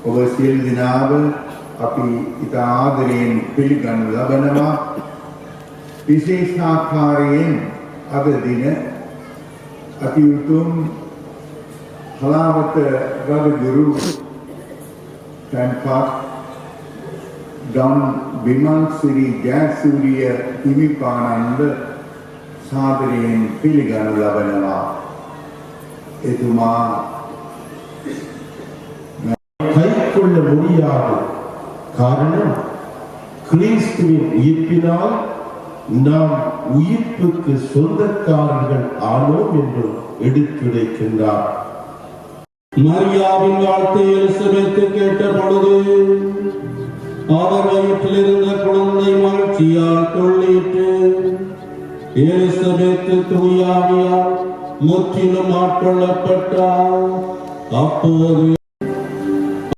ඔබ සියලු දෙනාව අපි ඉතා ආදරයෙන් පිළිගනු ලබනවා. විශේෂාකාරයෙන් අද දින අති උතුම් හලාවත රජගුරු තැන්පත් ඩොන් විමල් සිරි ජයසූරිය හිමිපාණන්ව සාදරයෙන් පිළිගනු ලබනවා. එතුමා கைக்கொள்ள முடியாது. காரணம் கிறிஸ்துவின் உயிர்ப்பினால் நாம் உயிர்ப்புக்கு சொந்தக்காரர்கள் ஆனோம் என்று எடுத்துரைக்கின்றார். மரியாவின் வார்த்தை எலிசபெத்து கேட்ட பொழுது அவர் வயிற்றில் இருந்த குழந்தை மகிழ்ச்சியால் துள்ளிட்டு எலிசபெத்து தூயாவியால் முற்றிலும் ஆட்கொள்ளப்பட்டார். அப்போது